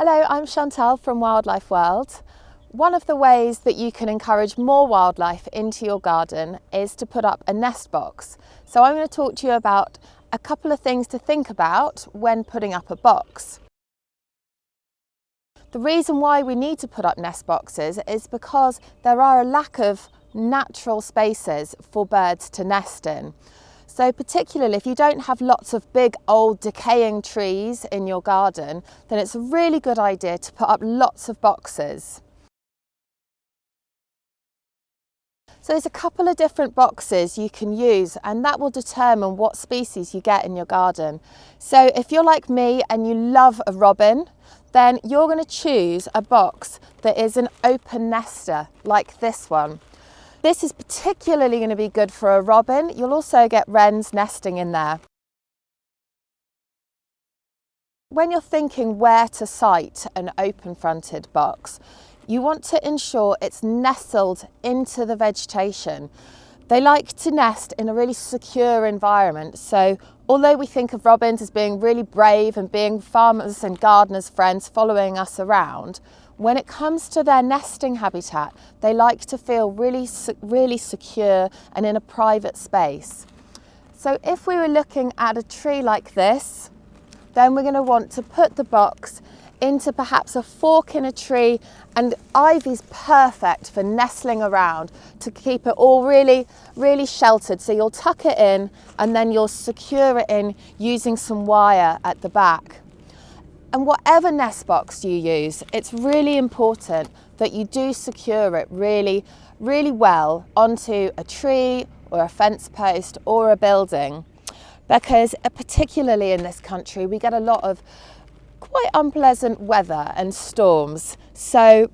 Hello, I'm Chantal from Wildlife World. One of the ways that you can encourage more wildlife into your garden is to put up a nest box. So I'm going to talk to you about a couple of things to think about when putting up a box. The reason why we need to put up nest boxes is because there are a lack of natural spaces for birds to nest in. So particularly if you don't have lots of big old decaying trees in your garden, then it's a really good idea to put up lots of boxes. So there's a couple of different boxes you can use, and that will determine what species you get in your garden. So if you're like me and you love a robin, then you're going to choose a box that is an open nester like this one. This is particularly going to be good for a robin. You'll also get wrens nesting in there. When you're thinking where to site an open-fronted box, you want to ensure it's nestled into the vegetation. They like to nest in a really secure environment. So although we think of robins as being really brave and being farmers and gardeners' friends following us around, when it comes to their nesting habitat, they like to feel really secure and in a private space. So if we were looking at a tree like this, then we're going to want to put the box into perhaps a fork in a tree, and ivy's perfect for nestling around to keep it all really sheltered. So you'll tuck it in and then you'll secure it in using some wire at the back. And whatever nest box you use, it's really important that you do secure it really well onto a tree or a fence post or a building, because particularly in this country we get a lot of quite unpleasant weather and storms. So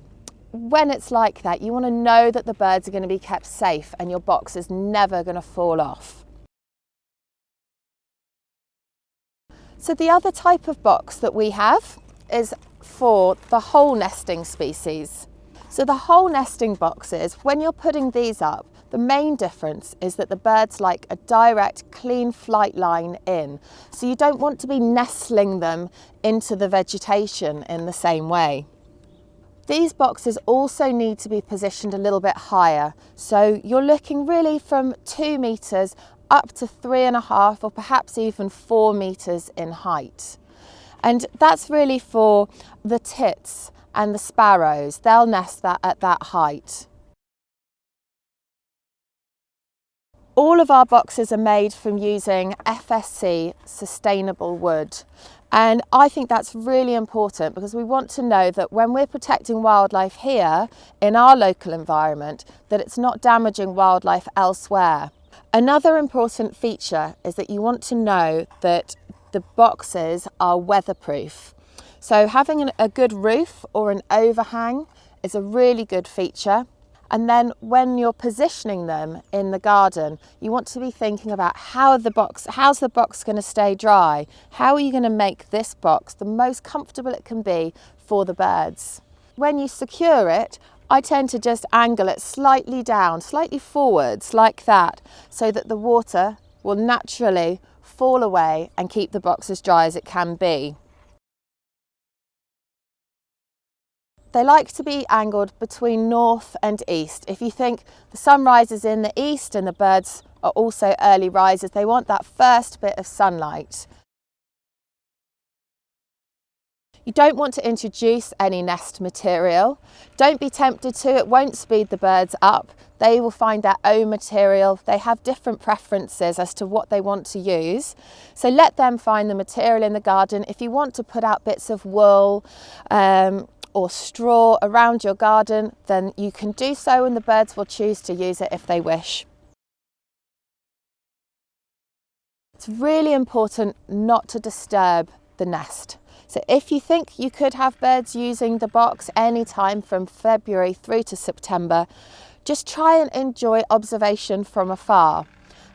when it's like that, you want to know that the birds are going to be kept safe and your box is never going to fall off. So the other type of box that we have is for the hole nesting species. So the hole nesting boxes, when you're putting these up, the main difference is that the birds like a direct, clean flight line in. So you don't want to be nestling them into the vegetation in the same way. These boxes also need to be positioned a little bit higher. So you're looking really from 2 meters up to 3.5 or perhaps even 4 meters in height. And that's really for the tits and the sparrows. They'll nest at that height. All of our boxes are made from using FSC sustainable wood. And I think that's really important because we want to know that when we're protecting wildlife here in our local environment, that it's not damaging wildlife elsewhere. Another important feature is that you want to know that the boxes are weatherproof. So having a good roof or an overhang is a really good feature. And then when you're positioning them in the garden, you want to be thinking about how's the box going to stay dry? How are you going to make this box the most comfortable it can be for the birds? When you secure it, I tend to just angle it slightly down, slightly forwards like that, so that the water will naturally fall away and keep the box as dry as it can be. They like to be angled between north and east. If you think the sun rises in the east and the birds are also early risers, they want that first bit of sunlight. You don't want to introduce any nest material. Don't be tempted to, it won't speed the birds up. They will find their own material. They have different preferences as to what they want to use. So let them find the material in the garden. If you want to put out bits of wool, or straw around your garden, then you can do so and the birds will choose to use it if they wish. It's really important not to disturb the nest. So if you think you could have birds using the box anytime from February through to September, just try and enjoy observation from afar.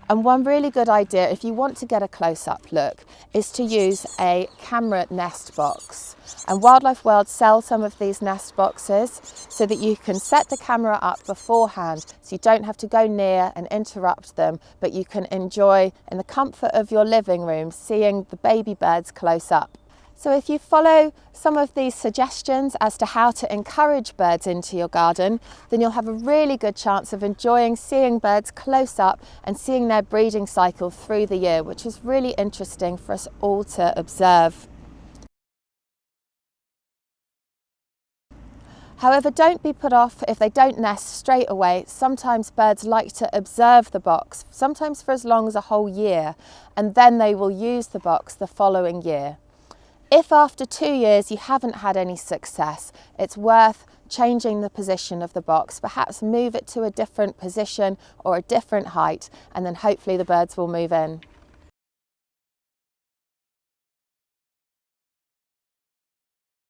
And one really good idea, if you want to get a close-up look, is to use a camera nest box. And Wildlife World sells some of these nest boxes so that you can set the camera up beforehand, so you don't have to go near and interrupt them, but you can enjoy, in the comfort of your living room, seeing the baby birds close up. So if you follow some of these suggestions as to how to encourage birds into your garden, then you'll have a really good chance of enjoying seeing birds close up and seeing their breeding cycle through the year, which is really interesting for us all to observe. However, don't be put off if they don't nest straight away. Sometimes birds like to observe the box, sometimes for as long as a whole year, and then they will use the box the following year. If after 2 years you haven't had any success, it's worth changing the position of the box, perhaps move it to a different position or a different height, and then hopefully the birds will move in.